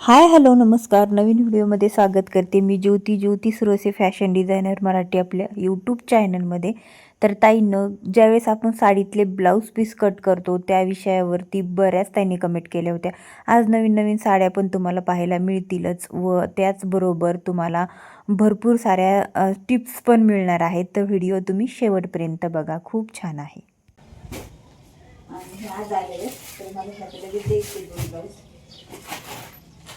Hi hello नमस्कार. नवीन व्हिडिओमध्ये स्वागत करते. मी ज्योती सुरोसे फॅशन डिझायनर मराठी आपल्या यूट्यूब चॅनलमध्ये. तर ताईंनं ज्यावेळेस आपण साडीतले ब्लाऊज पीस कट करतो त्या विषयावरती बऱ्याच ताईंनी कमेंट केल्या होत्या. आज नवीन नवीन साड्या पण तुम्हाला पाहायला मिळतीलच व त्याचबरोबर तुम्हाला भरपूर साऱ्या टिप्स पण मिळणार आहेत. तर व्हिडिओ तुम्ही शेवटपर्यंत बघा, खूप छान आहे. आज आले तर मला ब्लाऊज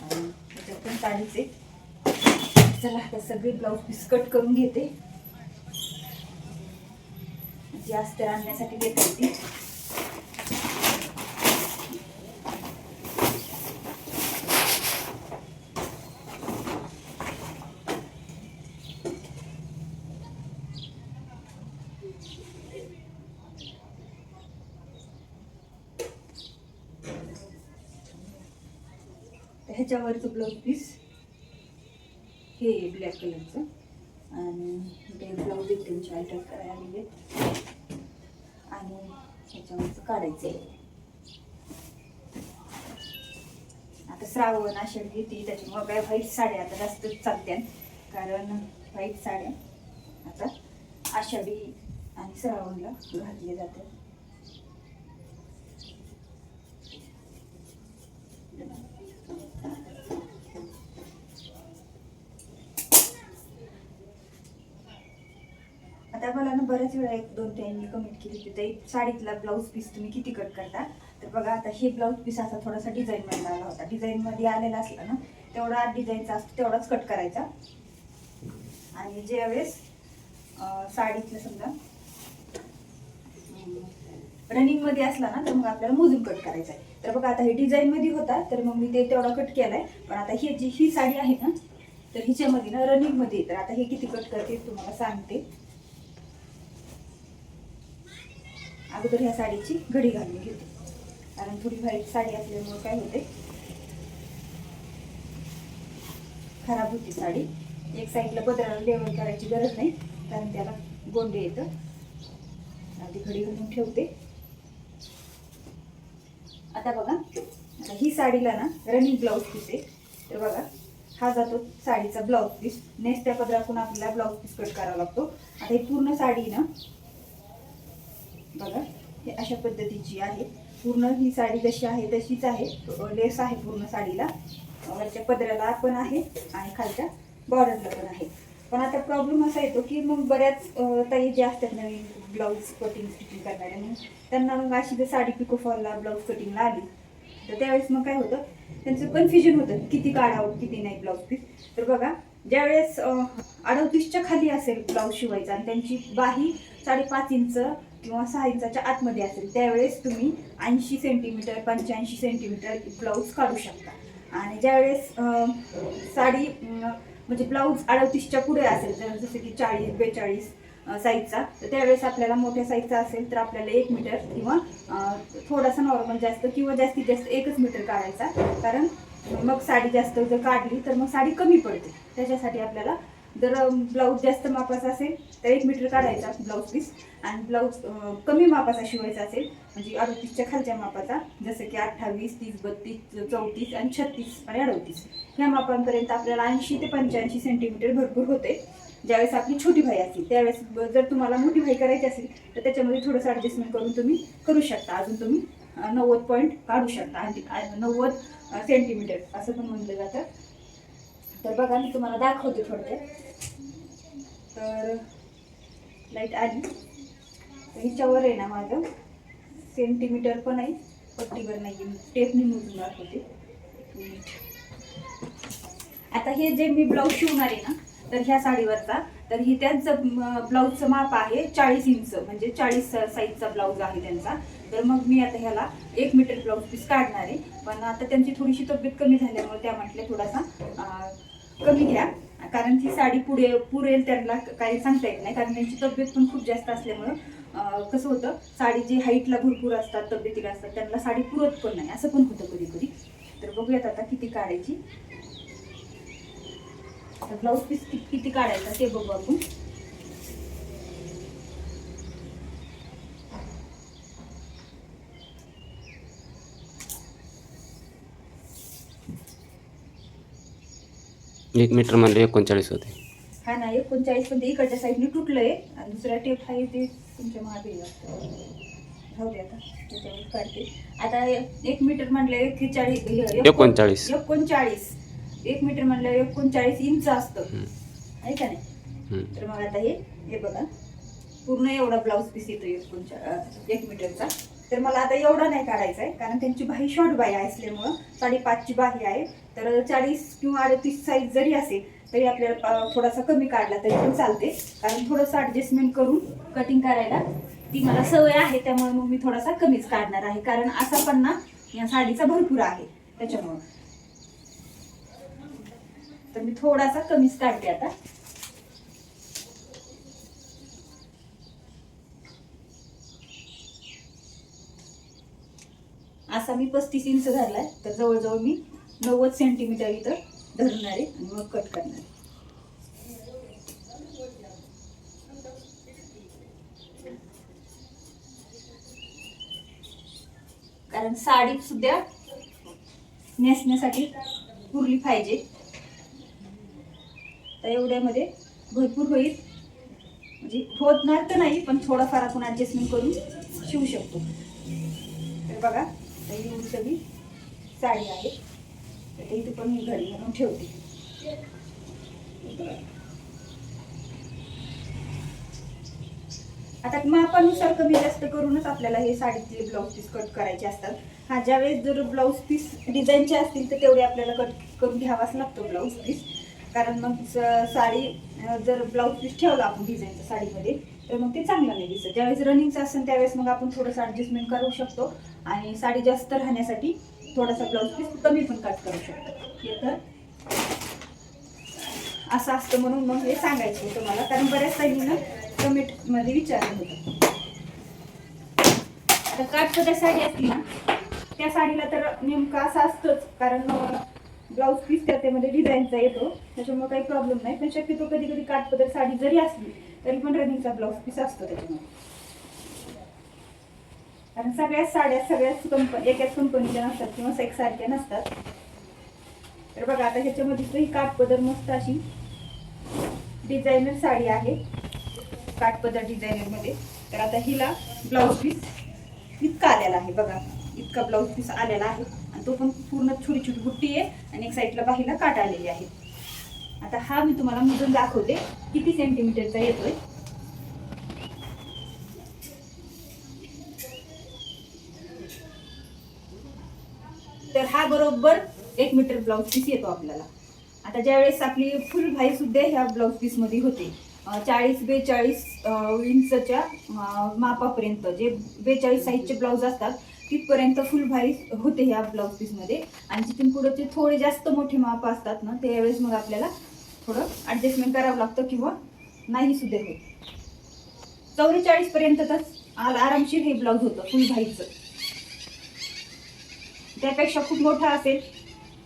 आणि त्याच्यात पण साडीचे. चला आता सगळे ब्लाऊज पीस कट करून घेते. जी अस्तर आणण्यासाठी घेते ती. ह्याच्यावरचं ब्लाऊज पीस हे ब्लॅक कलरचं आणि ते ब्लाऊज एकदम अल्टर करायला आलेले आणि ह्याच्यावरचं काढायचं आहे. आता श्रावण आषाढ येते त्याच्यामुळे काय व्हाईट साड्या आता जास्त चालत्या, कारण व्हाईट साड्या आता आषाढी आणि श्रावणला घातले जातात. आता मला ना बऱ्याच वेळा एक दोन टाइमनी कमेंट केली होती, तर साडीतला ब्लाऊज पीस तुम्ही किती कट करता. तर बघा आता हे ब्लाऊज पीस असा थोडासा डिझाईन मध्ये आला होता. डिझाईन मध्ये आलेला असला ना तेवढा डिझाईनचा असतो तेवढाच कट करायचा. आणि ज्यावेळेस साडीतलं समजा रनिंग मध्ये असला ना तर मग आपल्याला मोजून कट करायचा आहे. तर बघा आता हे डिझाईन मध्ये होता तर मग मी ते तेवढा कट केलाय. पण आता ही साडी आहे ना तर हिच्यामध्ये ना रनिंग मध्ये, तर आता हे किती कट करते तुम्हाला सांगते. अगोदर ह्या साडीची घडी घालून घेते, कारण थोडी व्हाईट साडी असल्यामुळे काय होते, खराब होती साडी. एक साईडला पदराला लेवल करायची गरज नाही, कारण त्याला गोंडे येतं. आधी घडी घालून ठेवते. आता बघा आता ही साडीला ना रनिंग ब्लाऊज पीस आहे. तर बघा हा जातो साडीचा ब्लाऊज पीस. नेसत्या पदरातून आपल्याला ब्लाऊज पीस कट करावा लागतो. आता ही पूर्ण साडी ना बघा हे अशा पद्धतीची आहे. पूर्ण ही साडी जशी आहे तशीच आहे. लेस आहे पूर्ण साडीला, वरच्या पदराला पण आहे आणि खालच्या बॉर्डरला पण आहे. पण आता प्रॉब्लेम असा येतो की मग बऱ्याच ताई जे असतात नवीन ब्लाऊज कटिंग स्टिचिंग करणाऱ्या, मग त्यांना मग अशी जर साडी पिकोफॉलला ब्लाऊज कटिंगला आली तर त्यावेळेस मग काय होतं, त्यांचं कन्फ्युजन होतं किती काढावं किती नाही ब्लाऊज पीस. तर बघा ज्यावेळेस 38च्या खाली असेल ब्लाऊज शिवायचा आणि त्यांची बाही 5.5 इंच किंवा 6 इंचाच्या आतमध्ये असेल, त्यावेळेस तुम्ही 80 सेंटीमीटर 85 सेंटीमीटर ब्लाऊज काढू शकता. आणि ज्यावेळेस साडी म्हणजे ब्लाऊज 38च्या पुढे असेल, तर जसं की 40-42 साईजचा, तर त्यावेळेस आपल्याला मोठ्या साईजचा असेल तर आपल्याला 1 मीटर किंवा थोडासा नॉर्मल जास्त किंवा जास्तीत जास्त 1 मीटर काढायचा. कारण मग साडी जास्त जर काढली तर मग साडी कमी पडते. त्याच्यासाठी आपल्याला जर ब्लाऊज जास्त मापाचा असेल तर 1 मीटर काढायचा ब्लाऊज पीस, आणि ब्लाऊज कमी मापाचा शिवायचा असेल म्हणजे 38च्या खालच्या मापाचा, जसं की 28, 30, 32, 34 आणि 36 आणि 38 ह्या मापांपर्यंत आपल्याला 80 ते 85 सेंटीमीटर भरपूर होते. ज्यावेळेस आपली छोटी भाई असतील त्यावेळेस जर तुम्हाला मोठी भाई करायची असेल तर त्याच्यामध्ये थोडंसं ॲडजस्टमेंट करून तुम्ही करू शकता. अजून तुम्ही 90 पॉईंट काढू शकता आणि 90 सेंटीमीटर असं पण म्हटलं जातं. तर बघा मी तुम्हाला दाखवते थोडक्यात. तर लाईट आली तर हिच्यावर आहे ना माझं सेंटीमीटर पण आहे, पट्टीवर नाही आहे, टेपनी मोजून दाखवते. आता हे जे मी ब्लाऊज शिवणार आहे ना तर ह्या साडीवरचा, तर ही त्यांचं ब्लाऊजचं माप आहे 40 इंच, म्हणजे 40 साईजचा ब्लाऊज आहे त्यांचा. तर मग मी आता ह्याला 1 मीटर ब्लाऊज पीस काढणार आहे. पण आता त्यांची थोडीशी तब्येत कमी झाल्यामुळे त्या म्हटल्या थोडासा कमी घ्या, कारण ती साडी पुरेल त्यांना काही सांगता येत नाही, कारण त्यांची तब्येत पण खूप जास्त असल्यामुळं कसं होतं, साडी जी हाईटला भरपूर असतात तब्येतीला असतात त्यांना साडी पुरत पण नाही, असं पण होतं कधी कधी. तर बघूयात आता किती काढायची. ब्लाऊज पीस किती काढायचा ते बघू आपण. 1 मीटर म्हणले 39 होते. हा ना 39 पण ते इकडच्या साईडने तुटलंय आणि दुसरा टेप आहे ते तुमच्या मागे राहू दे आता त्याच्यावर काढते. आता 1 मीटर म्हणलं 41 39. 39 1 मीटर म्हणलं 39 इंच असतं आहे का नाही. हम्म. तर मग आता हे बघा पूर्ण एवढा ब्लाऊज पीस येतो 1 मीटरचा. तर मला आता एवढा नाही काढायचा आहे कारण त्यांची बाही शॉर्ट बाही असल्यामुळं 5.5ची बाही आहे. तर 40 किंवा 38 साईज जरी असेल तरी आपल्याला थोडासा कमी काढला तरी पण चालते. कारण थोडंसं ॲडजस्टमेंट करून कटिंग करायला ती मला सवय आहे. त्यामुळे मग मी थोडासा कमीच काढणार आहे कारण असा पन्ना या साडीचा भरपूर आहे त्याच्यामुळं. तर मी थोडासा कमीच काढते आता. असा मी 35 इंच धरलाय तर जवळजवळ मी 90 सेंटीमीटर इथं धरणार आहे आणि मग कट करणार आहे. कारण साडी सुद्धा नेसण्यासाठी पुरली पाहिजे. तर एवढ्यामध्ये भरपूर होईल म्हणजे होणार तर नाही पण थोडाफार आपण ॲडजस्टमेंट करून शिवू शकतो. तर बघा ही सगळी साडी आहे तर इथे पण मी घडी म्हणून ठेवते. आता मापानुसार कमी जास्त करूनच आपल्याला हे साडीतले ब्लाऊज पीस कट करायचे असतात. हा ज्यावेळेस जर ब्लाऊज पीस डिझाईनचे असतील तर तेवढे आपल्याला कट करून घ्यावाच लागतो ब्लाऊज पीस. कारण मग साडी जर ब्लाऊज पीस ठेवला आपण डिझाईनच्या साडीमध्ये तर मग ते चांगलं नाही दिसत. ज्यावेळेस रनिंगचं असेल त्यावेळेस मग आपण थोडंसं ॲडजस्टमेंट करू शकतो आणि साडी जास्त राहण्यासाठी थोडासा ब्लाऊज पीस कमी पण कट करू शकतो. हे तर असं असतं म्हणून मग हे सांगायचं होतं मला कारण बऱ्याच ताईंना कमेंटमध्ये विचारलं होतं. आता काठपदर साडी असली ना त्या साडीला तर नेमकं असं असतंच कारण ब्लाऊज पीस त्यामध्ये डिझाईनचा येतो त्याच्यामुळे काही प्रॉब्लेम नाही. पण शक्यतो कधी कधी काठपदर साडी जरी असली तरी पण रनिंगचा ब्लाऊज पीस असतो त्याच्यामध्ये. कारण सगळ्याच साड्या सगळ्याच एकाच कंपनीच्या नसतात किंवा एकसारख्या नसतात. तर बघा आता ह्याच्यामध्ये ही काठपदर मस्त अशी डिझायनर साडी आहे काठपदर डिझायनर मध्ये. तर आता हिला ब्लाऊज पीस इतका आलेला आहे बघा इतका ब्लाऊज पीस आलेला आहे आणि तो पण पूर्ण छोटी छोटी बुट्टी आहे आणि एक साईडला बाहीला काट आलेली आहे. आता हा मी तुम्हाला मोजून दाखवते किती सेंटीमीटरचा येतोय. तर हा बरोबर 1 मीटर ब्लाऊज पीस येतो आपल्याला. आता ज्यावेळेस आपली फुल भाई सुद्धा ह्या ब्लाऊज पीस मध्ये होते 40-42 इंचच्या मापापर्यंत जे 42 साईजचे ब्लाऊज असतात तिथपर्यंत फुल भाई होते ह्या ब्लाऊज पीस मध्ये. आणि तिथून पुढे थोडे जास्त मोठे माप असतात ना त्यावेळेस मग आपल्याला थोडं ऍडजस्टमेंट करावं लागतं किंवा नाही सुद्धा होत. 44 पर्यंतच आरामशीर हे ब्लाऊज होतं फुल भाईचं. त्यापेक्षा खूप मोठा असेल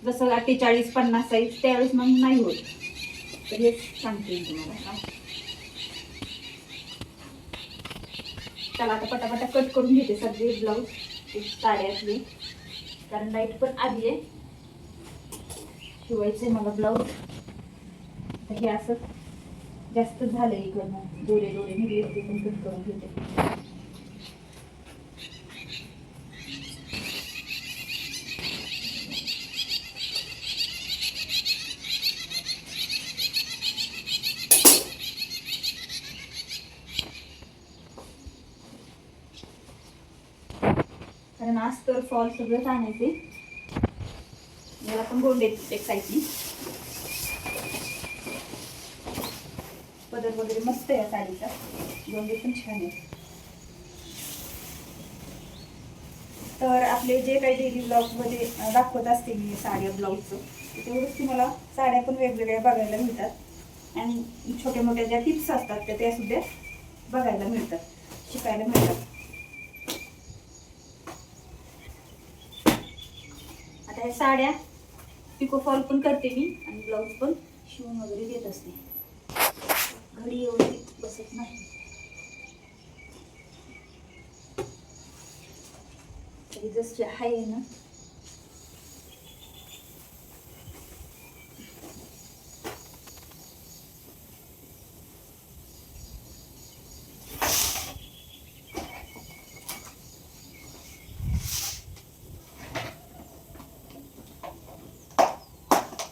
जसं 48-50 साईज त्यावेळेस मग नाही होत. तर हेच सांगते तुम्हाला. चला आता पटापटा कट करून घेते सगळे ब्लाऊज साड्यातले कारण लाईट पण आली आहे. शिवायचे मला ब्लाऊज. तर हे असं जास्त झालंय इकडनं दोरे निघले ते पण कट करून घेते. कारण आज तर फॉल सगळंच आणायचे. याला पण गोंडे एक साईडनी पदर वगैरे मस्त आहे साडीचा. गोंडे पण छान आहे. तर आपले जे काही डेली ब्लाऊज मध्ये दाखवत असते मी साड्या ब्लाऊजचं तेवढंच तुम्हाला साड्या पण वेगवेगळ्या बघायला मिळतात आणि छोट्या मोठ्या ज्या टिप्स असतात त्या सुद्धा बघायला मिळतात शिकायला मिळतात. आता ह्या साड्या पिको फॉल पण करते मी आणि ब्लाऊज पण शिवून वगैरे देत असते. घडी एवढी बसत नाही. तरी जशी आहे ना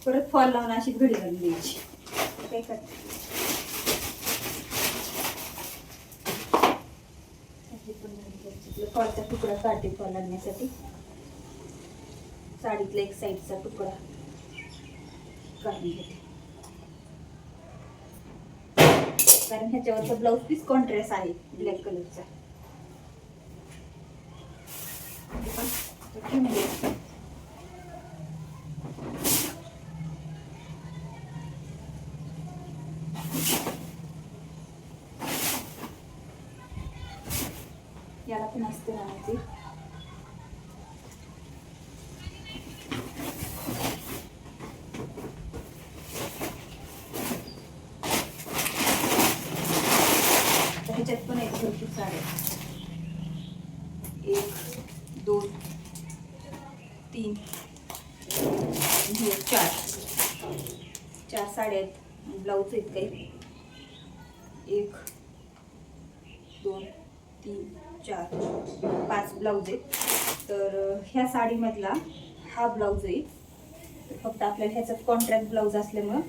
परत फॉल लावून अशी घडी घालून द्यायची. काय करते फॉलचा तुकडा काढते फॉल आणण्यासाठी. साडीतला एक साईडचा तुकडा काढून घेते, कारण ह्याच्यावरचा ब्लाऊज पीस कॉन्ट्रास्ट आहे ब्लॅक कलरचा. याला पण असते लावायची. ह्याच्यात पण एक भरपूर साड्या, 1 2 3 4 साड्या आहेत. ब्लाऊज आहेत काही 1 2 3 4 5 ब्लाऊज आहेत. तर ह्या साडीमधला हा ब्लाऊज आहे. तर फक्त आपल्याला ह्याच्यात कॉन्ट्रास्ट ब्लाऊज असल्यामुळं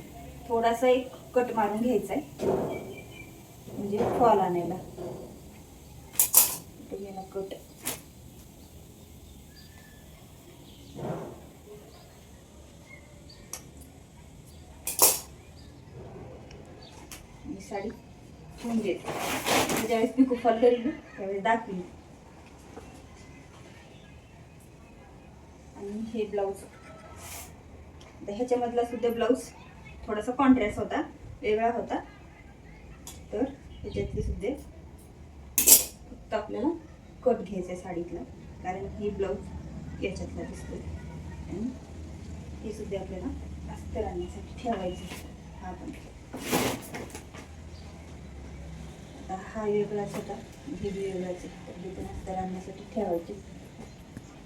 थोडासा एक कट मारून घ्यायचा आहे, म्हणजे फॉल आणायला. याला कट साडी ठेवून देते. ज्यावेळेस पिको फॉल करीन त्यावेळेस दाखवीन. आणि हे ब्लाऊज, ह्याच्यामधला सुद्धा ब्लाऊज थोडासा कॉन्ट्रास्ट होता, वेगळा होता. तर ह्याच्यातली सुद्धा फक्त आपल्याला कट घ्यायचा आहे साडीतला, कारण ही ब्लाऊज याच्यातला दिसतो. आणि हे सुद्धा आपल्याला अस्तर आणण्यासाठी ठेवायचं. हा पण आता हा वेगळाच होता, हे वेगळाच आहे. तर हे पण अस्तर आणण्यासाठी ठेवायचे.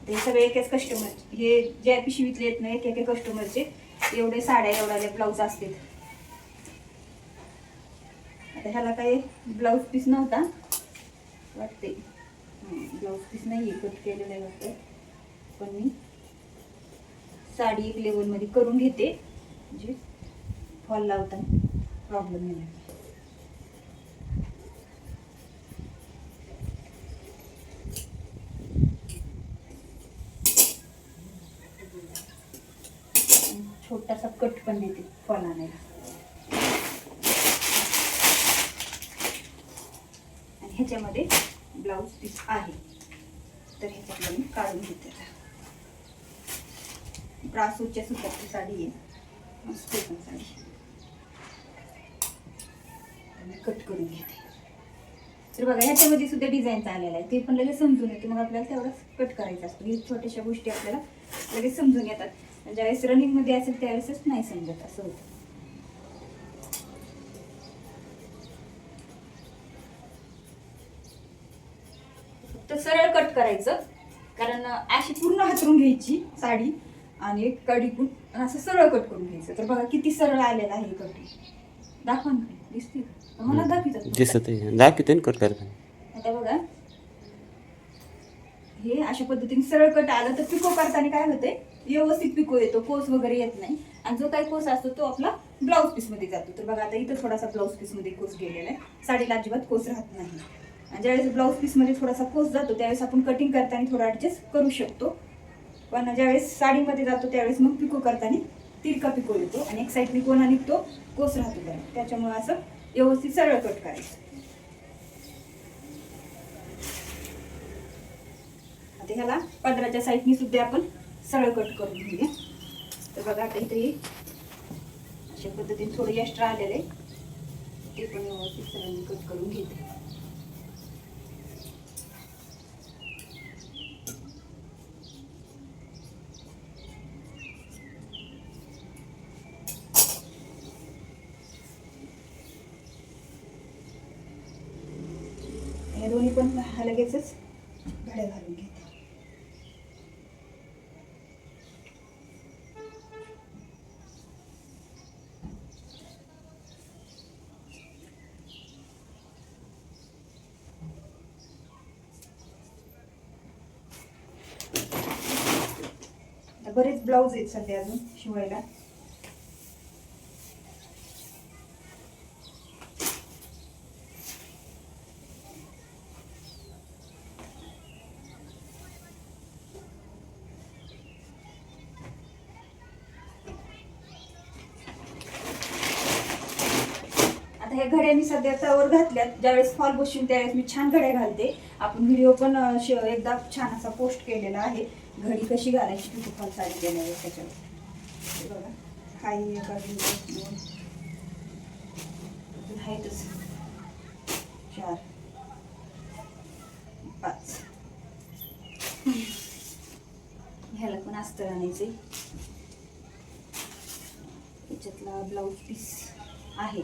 ते सगळे एकच कस्टमर, हे ज्या पिशवीतले येत नाहीत एका कस्टमरचे एवढे साड्या एवढ्या ब्लाऊज असतात. आता ह्याला काही ब्लाऊज पीस नव्हता वाटते, ब्लाऊज पीस नाही आहे, कट केलेलं आहे वाटतं. पण मी साडी एक लेवलमध्ये करून घेते, म्हणजे फॉल लावताना प्रॉब्लेम नाही. छोटासा कट पण देते फॉल आणायला. आणि ह्याच्यामध्ये ब्लाऊज पीस आहे, तर ह्याच्यातलं मी काढून घेते. ब्रासोच्या सुताची साडी आहे, मस्त पण साडी. कट करून घेते. तर बघा ह्याच्यामध्ये सुद्धा डिझाईनचा आलेला आहे, ते पण लगेच समजून येते. मग आपल्याला तेवढंच कट करायचं असतं. ही छोट्याशा गोष्टी आपल्याला लगेच समजून येतात. ज्यावेळेस रनिंग मध्ये असेल त्यावेळेसच नाही समजत, असं होतं. फक्त सरळ कट करायचं, कारण अशी पूर्ण हातरून घ्यायची साडी आणि कडीकून असं सरळ कट करून घ्यायचं. तर बघा किती सरळ आलेलं आहे कट. दाखवा ना, दिसते मला दाखवतात दिसत आहे, दाखवते ना कट करताना. आता बघा हे अशा पद्धतीने सरळ कट आलं तर पिको करताना काय होते, व्यवस्थित पिको येतो, कोस वगैरे येत नाही. आणि जो काही कोस असतो तो आपला ब्लाऊज पीस मध्ये जातो. तर बघा आता इथं थोडासा ब्लाऊज पीस मध्ये कोस गेलेला आहे, साडीला अजिबात कोस राहत नाही. आणि ज्यावेळेस ब्लाऊज पीस मध्ये थोडासा कोस जातो त्यावेळेस आपण कटिंग करताना थोडा ऍडजस्ट करू शकतो. पण ज्यावेळेस साडीमध्ये जातो त्यावेळेस मग पिको करताना तिरका पिको येतो आणि एक साईडने कोणा निघतो, कोस राहतो बरं. त्याच्यामुळे असं व्यवस्थित सरळ कट करायचं. आता ह्याला पदराच्या साईडनी सुद्धा आपण सरळ कट करून घेऊया. तर बघा आता इथे अशा पद्धतीने थोडं एक्स्ट्रा आलेलं आहे, ते पण व्यवस्थित सरळ कट करून घेते. हे दोन्ही पण लगेचच घड्या घालून घेते. बरेच ब्लाऊज आहेत सध्या अजून शिवायला. ह्या घड्या मी सध्या त्यावर घातल्यात. ज्यावेळेस फॉल बसून त्यावेळेस मी छान घड्या घालते. आपण व्हिडिओ पण एकदा छान असा पोस्ट केलेला आहे, घडी कशी घालायची पिको फॉल साडी गेल्यावर त्याच्यावर. हे बघा, हाही एका आहेतच 4 5. ह्याला पण अस्तर आणायचे. याच्यातला ब्लाऊज पीस आहे.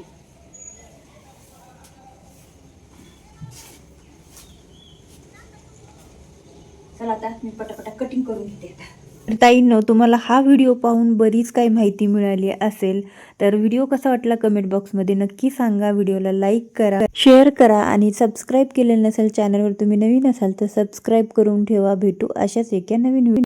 चला आता मी पटापटा कटिंग करून घेते आता. तर ताईंनो, तुम्हाला हा व्हिडिओ पाहून बरीच काही माहिती मिळाली असेल, तर व्हिडिओ कसा वाटला कमेंट बॉक्समध्ये नक्की सांगा. व्हिडिओला लाईक करा, शेअर करा आणि सबस्क्राईब केलेलं नसेल चॅनलवर तुम्ही नवीन असाल तर सबस्क्राईब करून ठेवा. भेटू अशाच एका नवीन व्हिडिओ.